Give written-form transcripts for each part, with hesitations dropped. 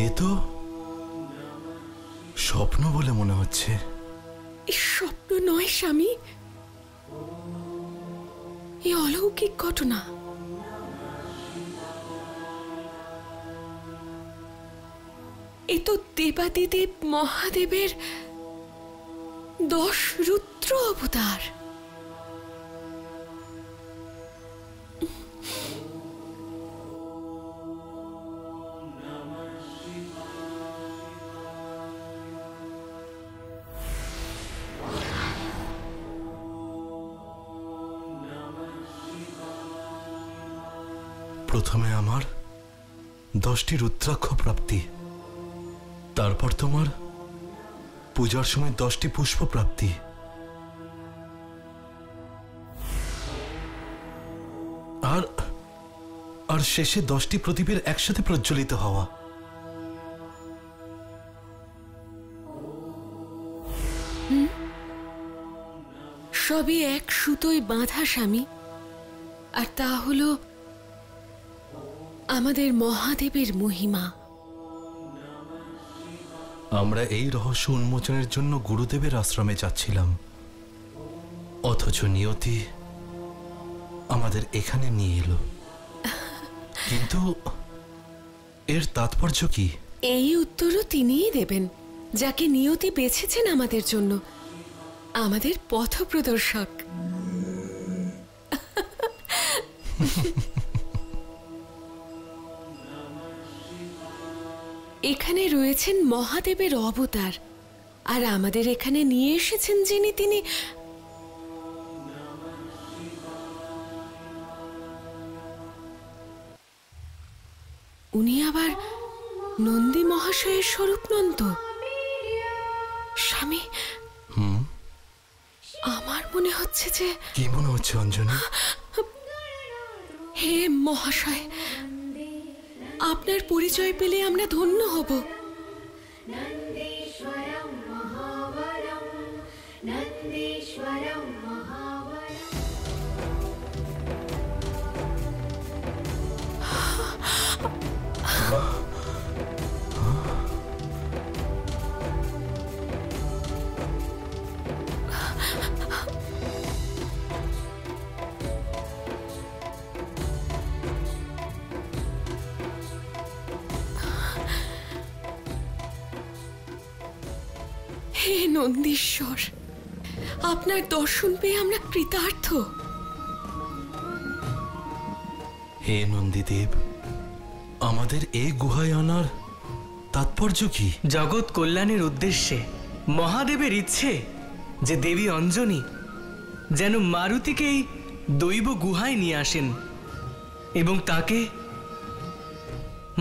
এ তো স্বপ্ন বলে মনে হচ্ছে। স্বপ্ন নয় স্বামী, এ অলৌকিক ঘটনা। এ তো দেবাদিদেব মহাদেবের 10 রুদ্র অবতার। প্রথমে আমার 10টি রুদ্রাক্ষ প্রাপ্তি, তারপর তোমার পূজার সময় 10টি পুষ্প প্রাপ্তি, আর শেষে 10টি প্রদীপের একসাথে প্রজ্বলিত হওয়া। সবই এক সুতোয় বাঁধা স্বামী, আর তা হলো আমাদের মহাদেবের মহিমা। আমরা এই রহস্য উন্মোচনের জন্য গুরুদেবের আশ্রমে যাচ্ছিলাম, অথচ নিয়তি আমাদের এখানে নিয়ে এলো। কিন্তু এর তাৎপর্য কি? এই উত্তরও তিনিই দেবেন, যাকে নিয়তি বেছেছেন আমাদের জন্য, আমাদের পথপ্রদর্শক। এখানে রয়েছেন মহাদেবের অবতার, আর আমাদের এখানে নিয়ে এসেছেন যিনি, তিনি উনি আবার নন্দী মহাশয়ের স্বরূপনন্দ। স্বামী, আমার মনে হচ্ছে যে... কি মনে হচ্ছে অঞ্জনী? হে মহাশয়, আপনার পরিচয় পেলে আমরা ধন্য হব। হে নন্দীশ্বর, আপনার দর্শন পেয়ে আমরা কৃতার্থ। হে নন্দীদেব, আমাদের এই গুহায় আনার তাৎপর্য কি? জগৎ কল্যাণের উদ্দেশ্যে মহাদেবের ইচ্ছে যে দেবী অঞ্জনী যেন মারুতিকে এই দৈব গুহায় নিয়ে আসেন এবং তাকে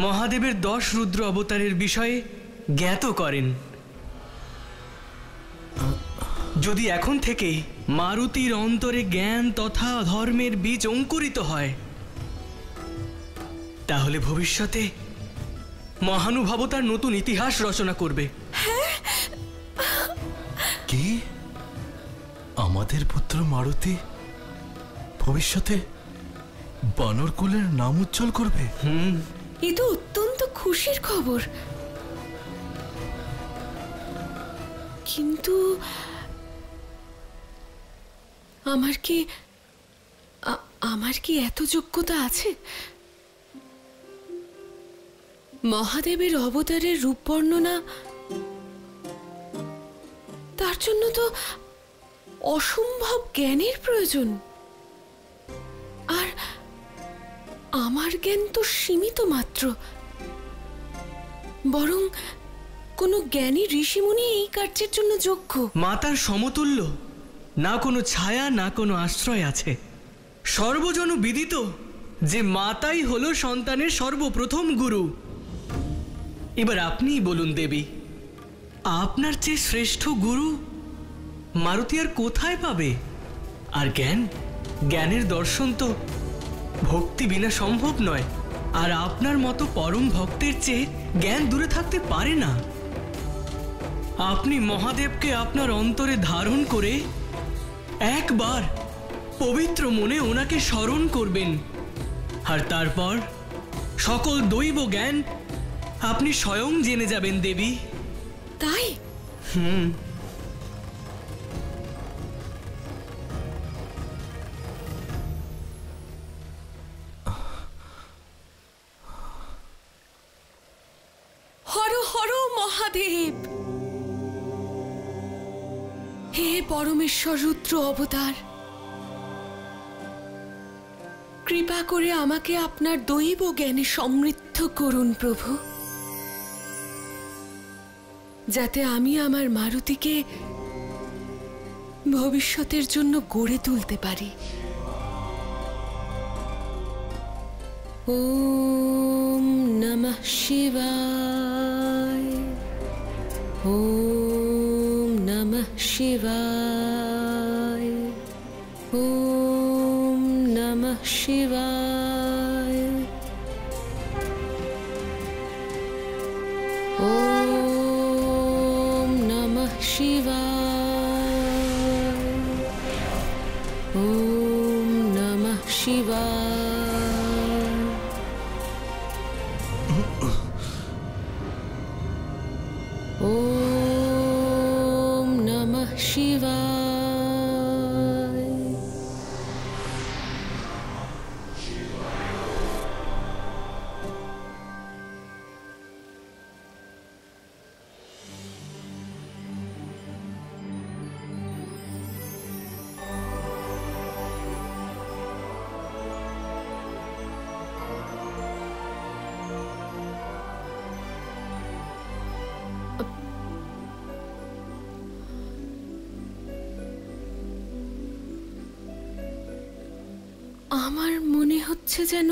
মহাদেবের 10 রুদ্র অবতারের বিষয়ে জ্ঞাত করেন। যদি এখন থেকেই মারুতির অন্তরে জ্ঞান তথা ধর্মের বীজ অঙ্কুরিত হয়, তাহলে ভবিষ্যতে মহানুভবতার নতুন ইতিহাস রচনা করবে। কি? আমাদের পুত্র মারুতি ভবিষ্যতে বানর কুলের নাম উজ্জ্বল করবে? এ তো অত্যন্ত খুশির খবর। কিন্তু আমার কি এত যোগ্যতা আছে? মহাদেবের অবতারের রূপ বর্ণনা, তার জন্য তো অসম্ভব জ্ঞানের প্রয়োজন, আর আমার জ্ঞান তো সীমিত মাত্র। বরং কোনো জ্ঞানী ঋষিমুনি এই কার্যের জন্য যোগ্য। মাতার সমতুল্য না কোনো ছায়া, না কোনো আশ্রয় আছে। সর্বজন বিদিত যে মাতাই হলো সন্তানের সর্বপ্রথম গুরু। এবার আপনিই বলুন দেবী, আপনার চেয়ে শ্রেষ্ঠ গুরু মারুতি আর কোথায় পাবে? আর জ্ঞানের দর্শন তো ভক্তি বিনা সম্ভব নয়, আর আপনার মতো পরম ভক্তের চেয়ে জ্ঞান দূরে থাকতে পারে না। আপনি মহাদেবকে আপনার অন্তরে ধারণ করে একবার পবিত্র মনে ওনাকে স্মরণ করবেন, আর তারপর সকল দৈব জ্ঞান আপনি স্বয়ং জেনে যাবেন দেবী। তাই? হর হর মহাদেব! হে পরমেশ্বর রুদ্র অবতার, কৃপা করে আমাকে আপনার দৈব জ্ঞানে সমৃদ্ধ করুন প্রভু, যাতে আমি আমার মারুতিকে ভবিষ্যতের জন্য গড়ে তুলতে পারি। ওম নমঃ শিবায়, ওম নমঃ শিবায়, ওম নমঃ শিবায়, ওম নমঃ শিবায়, ওম নমঃ শিবায়। ওম নমঃ শিবায়। আমার মনে হচ্ছে যেন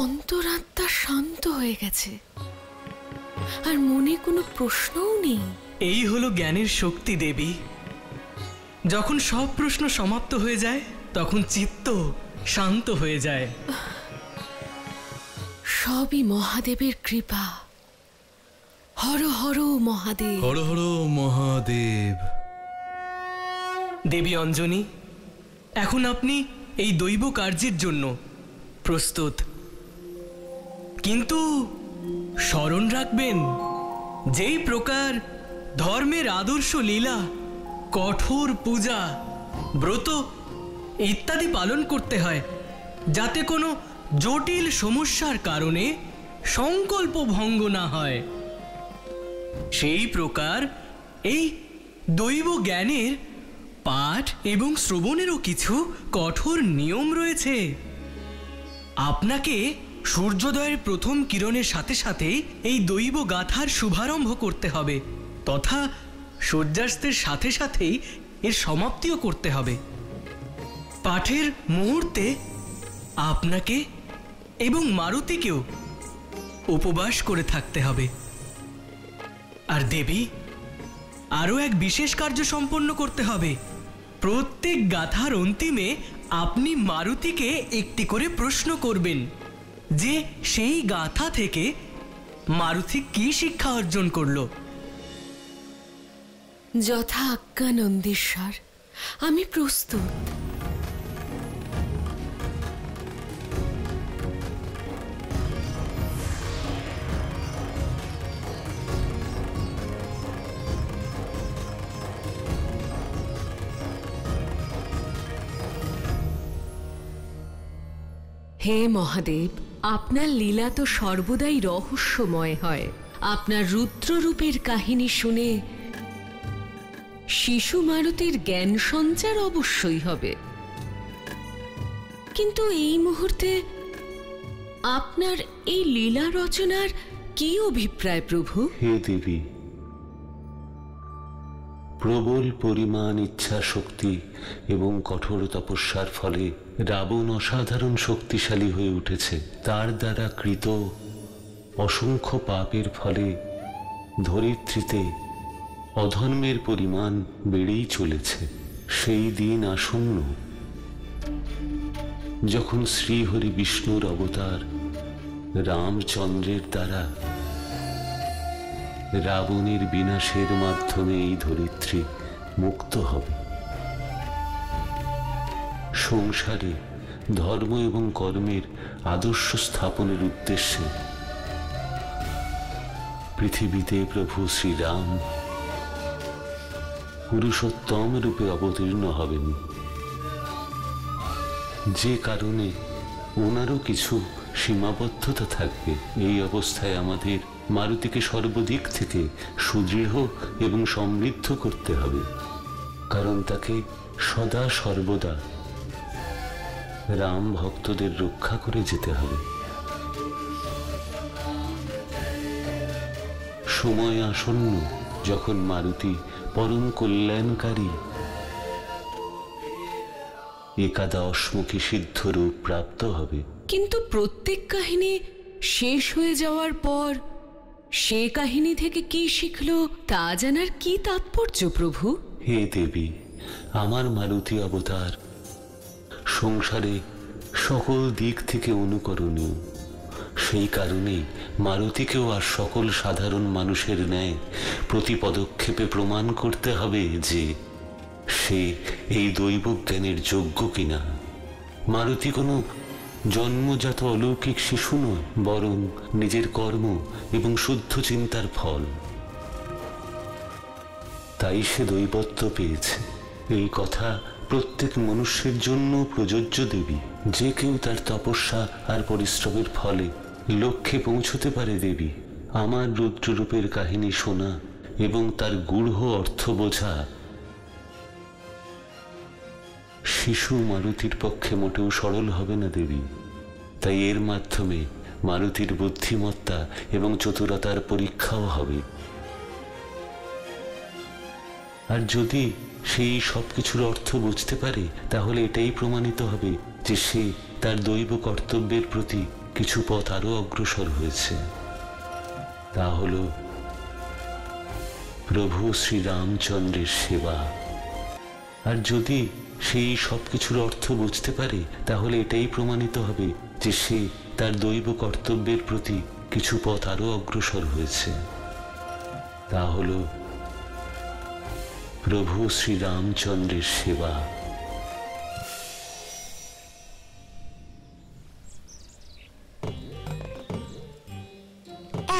অন্তরাত্মা শান্ত হয়ে গেছে, আর মনে কোনো প্রশ্নও নেই। এই হলো জ্ঞানের শক্তি দেবী। যখন সব প্রশ্ন সমাপ্ত হয়ে যায় তখন চিত্ত শান্ত হয়ে যায়। সবই মহাদেবের কৃপা। হর হর মহাদেব। হর হর মহাদেব। দেবী অঞ্জনী, এখন আপনি এই দৈব কার্যের জন্য প্রস্তুত, কিন্তু স্মরণ রাখবেন, যেই প্রকার ধর্মের আদর্শ লীলা, কঠোর পূজা, ব্রত ইত্যাদি পালন করতে হয়, যাতে কোনো জটিল সমস্যার কারণে সংকল্প ভঙ্গ না হয়, সেই প্রকার এই দৈব জ্ঞানের পাঠ এবং শ্রবণেরও কিছু কঠোর নিয়ম রয়েছে। আপনাকে সূর্যোদয়ের প্রথম কিরণের সাথে সাথেই এই দৈব গাথার শুভারম্ভ করতে হবে, তথা সূর্যাস্তের সাথে সাথেই এর সমাপ্তিও করতে হবে। পাঠের মুহূর্তে আপনাকে এবং মারুতিকেও উপবাস করে থাকতে হবে। আর দেবী, আরও এক বিশেষ কার্য সম্পন্ন করতে হবে। প্রত্যেক গাথার অন্তিমে আপনি মারুতিকে একটি করে প্রশ্ন করবেন যে সেই গাথা থেকে মারুতি কি শিক্ষা অর্জন করলো। যথা আজ্ঞা নন্দীশ্বর, আমি প্রস্তুত। হে মহাদেব, আপনার লীলা তো সর্বদাই রহস্যময় হয়। আপনার রুদ্ররূপের কাহিনী শুনে শিশু মারুতির জ্ঞান সঞ্চার অবশ্যই হবে, কিন্তু এই মুহূর্তে আপনার এই লীলা রচনার কি অভিপ্রায় প্রভু? হে দেবী, প্রবল পরিমাণ ইচ্ছা শক্তি এবং কঠোর তপস্যার ফলে রাবণ অসাধারণ শক্তিশালী হয়ে উঠেছে। তার দ্বারা কৃত অসংখ্য পাপের ফলে ধরিত্রীতে অধর্মের পরিমাণ বেড়েই চলেছে। সেই দিন আসন্ন যখন শ্রীহরি বিষ্ণুর অবতার রামচন্দ্রের দ্বারা রাবণের বিনাশের মাধ্যমে এই ধরিত্রী মুক্ত হবে। সংসারে ধর্ম এবং কর্মের আদর্শ স্থাপনের উদ্দেশ্যে পৃথিবীতে প্রভু শ্রীরাম পুরুষোত্তম রূপে অবতীর্ণ হবেন, যে কারণে ওনারও কিছু সীমাবদ্ধতা থাকবে। এই অবস্থায় আমাদের মারুতিকে সর্বদিক থেকে সুদৃঢ় এবং সমৃদ্ধ করতে হবে, কারণ তাকে সদা সর্বদা রাম ভক্তদের রক্ষা করে যেতে হবে। সময় আসন্ন যখন মারুতি পরম কল্যাণকারী একাদশমুখী সিদ্ধ রূপ প্রাপ্ত হবে। কিন্তু প্রত্যেক কাহিনী শেষ হয়ে যাওয়ার পর সে কাহিনী থেকে কি শিখলো তা জানার কি তাৎপর্য প্রভু? হে দেবী, আমার মারুতি অবতার সংসারে সকল দিক থেকে অনুকরণীয়। সেই কারণেই মারুতিকেও আর সকল সাধারণ মানুষের ন্যায় প্রতি পদক্ষেপে প্রমাণ করতে হবে যে সে এই দৈব জ্ঞানের যোগ্য কিনা। মারুতি কোনো জন্মজাত অলৌকিক শিশু নয়, বরং নিজের কর্ম এবং শুদ্ধ চিন্তার ফল। তাই সে দৈবত্ব পেয়েছে। এই কথা প্রত্যেক মনুষ্যের জন্য প্রযোজ্য দেবী। যে কেউ তার তপস্যা আর পরিশ্রমের ফলে লক্ষ্যে পৌঁছতে পারে দেবী। আমার রুদ্ররূপের কাহিনী শোনা এবং তার গূঢ় অর্থ বোঝা শিশু মারুতির পক্ষে মোটেও সরল হবে না দেবী। তাই এর মাধ্যমে মারুতির বুদ্ধিমত্তা এবং চতুরতার পরীক্ষাও হবে। আর যদি সেই সবকিছুর অর্থ বুঝতে পারে, তাহলে এটাই প্রমাণিত হবে যে সে তার দৈব কর্তব্যের প্রতি কিছু পথ আরো অগ্রসর হয়েছে। তা হল প্রভু শ্রীরামচন্দ্রের সেবা। আর যদি সেই সবকিছুর অর্থ বুঝতে পারে, তাহলে এটাই প্রমাণিত হবে যে সে তার দৈব কর্তব্যের প্রতি কিছু পথ আরো অগ্রসর হয়েছে। তা হল প্রভু শ্রীরামচন্দ্রের সেবা।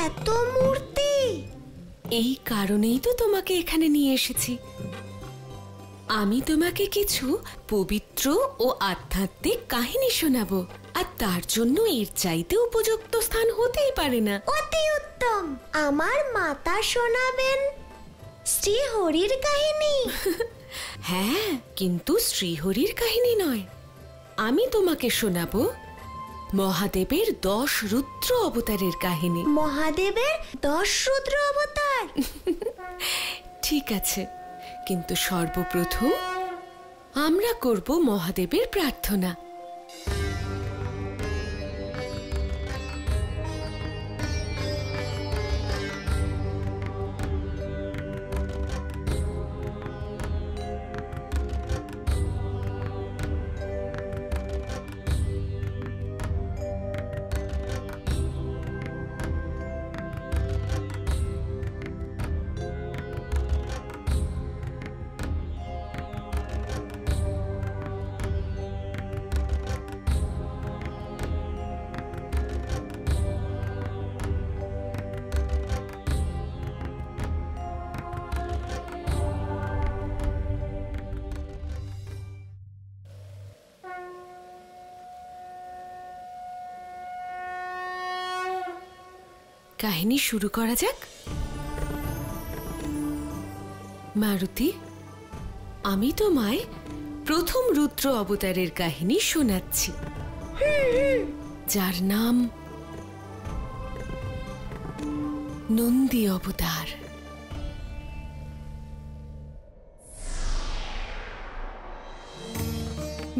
এত মূর্তি! এই কারণেই তো তোমাকে এখানে নিয়ে এসেছি। আমি তোমাকে কিছু পবিত্র ও আধ্যাত্মিক কাহিনী শোনাবো, আর তার জন্য এর চাইতে উপযুক্ত স্থান হতেই পারে না। অতি উত্তম। আমার মাতা শোনাবেন শ্রীহরির কাহিনী। হ্যাঁ, কিন্তু শ্রীহরির কাহিনী নয়। আমি তোমাকে শোনাবো মহাদেবের 10 রুদ্র অবতারের কাহিনী। মহাদেবের 10 রুদ্র অবতার? ঠিক আছে, কিন্তু সর্বপ্রথম আমরা করব মহাদেবের প্রার্থনা। কাহিনী শুরু করা যাক। মারুতি, আমি তোমায় প্রথম রুদ্র অবতারের কাহিনী শোনাচ্ছি, যার নাম নন্দী অবতার।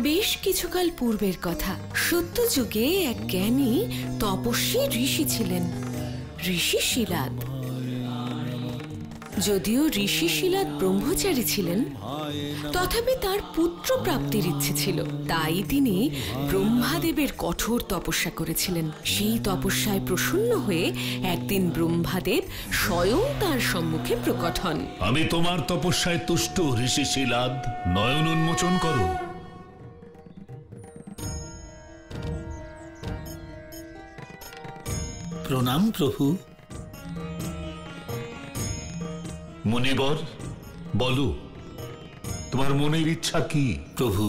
বেশ কিছুকাল পূর্বের কথা। সত্যযুগে এক জ্ঞানী তপস্বী ঋষি ছিলেন, ঋষি শিলাদ। যদিও ঋষি শিলাদ ব্রহ্মচারী ছিলেন, তথাপি তার পুত্র প্রাপ্তির ইচ্ছে ছিল। তাই তিনি ব্রহ্মাদেবের কঠোর তপস্যা করেছিলেন। সেই তপস্যায় প্রসন্ন হয়ে একদিন ব্রহ্মাদেব স্বয়ং তার সম্মুখে প্রকট হন। আমি তোমার তপস্যায় তুষ্ট ঋষি শিলাদ, নয়ন উন্মোচন করো। প্রণাম প্রভু। মুনিবর, বলো তোমার মনের ইচ্ছা কি? প্রভু,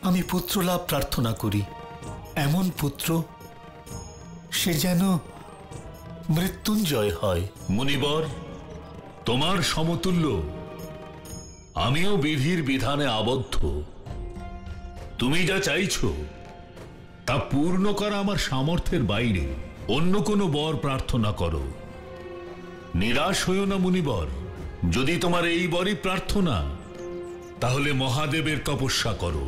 আমি পুত্রলাভ প্রার্থনা করি, এমন পুত্র সে যেন মৃত্যুঞ্জয় হয়। মুনিবর, তোমার সমতুল্য আমিও বিধির বিধানে আবদ্ধ। তুমি যা চাইছো তা পূর্ণ করা আমার সামর্থ্যের বাইরে। অন্য কোনো বর প্রার্থনা করো। নিরাশ হইও না মুনিবর, যদি তোমার এই বরই প্রার্থনা তাহলে মহাদেবের তপস্যা করো।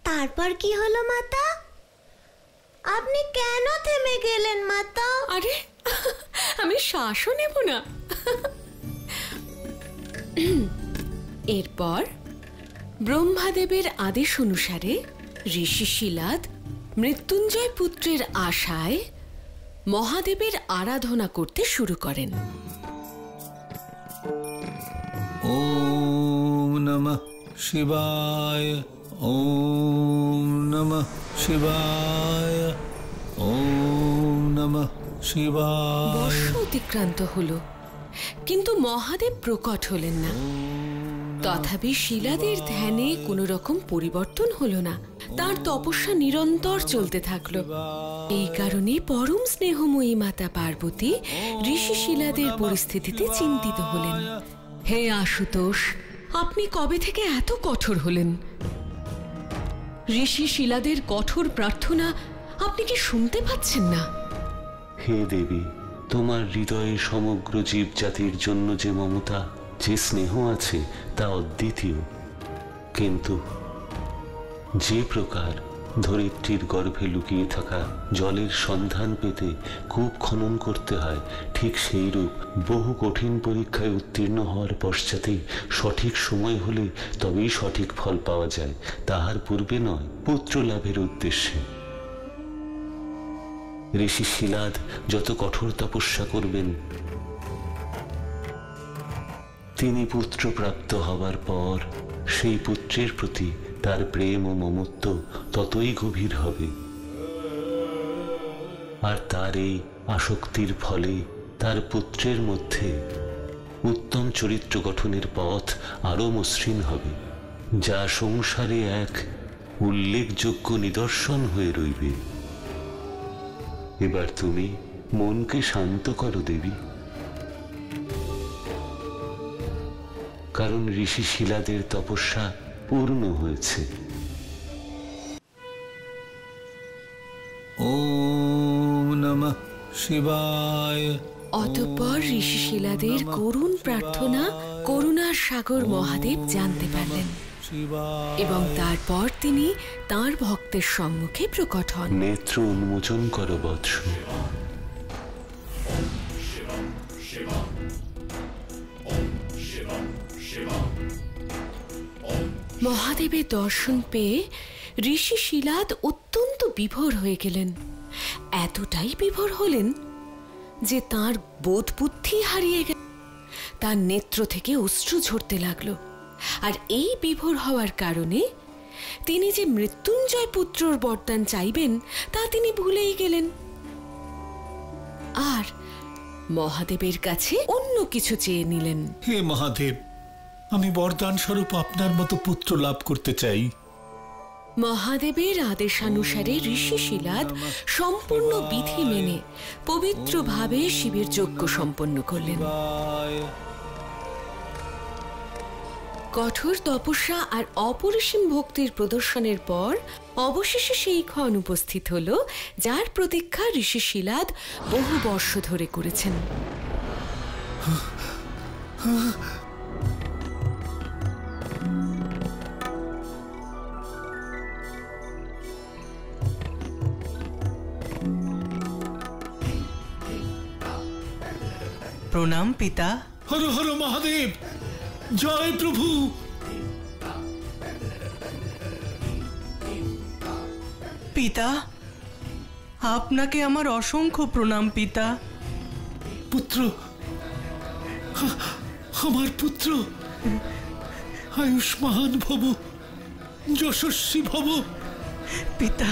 তারপর কি হলো মাতা? আপনি কেন থেমে গেলেন মাতা? আরে আমি শ্বাসও নেব না। এরপর ব্রহ্মাদেবের আদেশ অনুসারে ঋষি শিলাদ মৃত্যুঞ্জয় পুত্রের আশায় মহাদেবের আরাধনা করতে শুরু করেন। ওম নমঃ শিবায়, ওম নমঃ শিবায়, ওম নমঃ শিবায়। বর্ষ অতিক্রান্ত হল, কিন্তু মহাদেব প্রকট হলেন না। তথাপি শিলাদের ধ্যানে কোনো রকম পরিবর্তন হলো না। তার তপস্যা নিরন্তর চলতে থাকলো। এই কারণে পরম স্নেহময়ী মাতা পার্বতী ঋষি শিলাদের পরিস্থিতিতে চিন্তিত হলেন। হে আশুতোষ, আপনি কবে থেকে এত কঠোর হলেন? ঋষি শিলাদের কঠোর প্রার্থনা আপনি কি শুনতে পাচ্ছেন না? হে দেবী, তোমার হৃদয়ে সমগ্র জীব জাতির জন্য যে মমতা, যে স্নেহ আছে তা অদ্বিতীয়। কিন্তু যে প্রকার ধরিত্রীর গর্ভে লুকিয়ে থাকা জলের সন্ধান পেতে কূপ খনন করতে হয়, ঠিক সেইরূপ বহু কঠিন পরীক্ষায় উত্তীর্ণ হওয়ার পশ্চাতে সঠিক সময় হলে তবেই সঠিক ফল পাওয়া যায়, তাহার পূর্বে নয়, পুত্র লাভের উদ্দেশ্যে। ঋষি শিলাদ যত কঠোর তপস্যা করবেন, তিনি পুত্র প্রাপ্ত হবার পর সেই পুত্রের প্রতি তার প্রেম ও মমত্ব ততই গভীর হবে। আর তার এই আসক্তির ফলে তার পুত্রের মধ্যে উত্তম চরিত্র গঠনের পথ আরো মসৃণ হবে, যা সংসারে এক উল্লেখযোগ্য নিদর্শন হয়ে রইবে। এবার তুমি মনকে শান্ত করো দেবী, কারণ ঋষি শিলাদের তপস্যা পূর্ণ হয়েছে। ওম নমঃ শিবায়। অতঃপর ঋষি শিলাদের করুণ প্রার্থনা করুণার সাগর মহাদেব জানতে পারলেন, এবং তারপর তিনি তাঁর ভক্তের সম্মুখে প্রকট হন। নেত্র উন্মোচন করো বৎস। মহাদেবের দর্শন পেয়ে ঋষি শিলাদ অত্যন্ত বিভোর হয়ে গেলেন। এতটাই বিভোর হলেন যে তাঁর বোধ বুদ্ধি হারিয়ে গেল। তার নেত্র থেকে অশ্রু ঝরতে লাগলো। আর এই বিভোর হওয়ার কারণে তিনি যে মৃত্যুঞ্জয় পুত্রর বরদান চাইবেন তা তিনি ভুলেই গেলেন, আর মহাদেবের কাছে অন্য কিছু চেয়ে নিলেন। হে মহাদেব, আমি বরদান স্বরূপ আপনার মতো পুত্র লাভ করতে চাই। মহাদেবের আদেশানুসারে ঋষি শিলাদ সম্পূর্ণ বিধি মেনে পবিত্রভাবে শিবের যজ্ঞ সম্পন্ন করলেন। কঠোর তপস্যা আর অপরিসীম ভক্তির প্রদর্শনের পর অবশেষে সেই ক্ষণ উপস্থিত হল, যার প্রতীক্ষা ঋষি শিলাদ বহু বর্ষ ধরে করেছেন। প্রণাম পিতা। হর হর মহাদেব, জয় প্রভু। পিতা, আপনাকে আমার অসংখ্য প্রণাম পিতা। পুত্র, আমার পুত্র, আয়ুষ্মান ভব, যশস্বী ভব, পিতা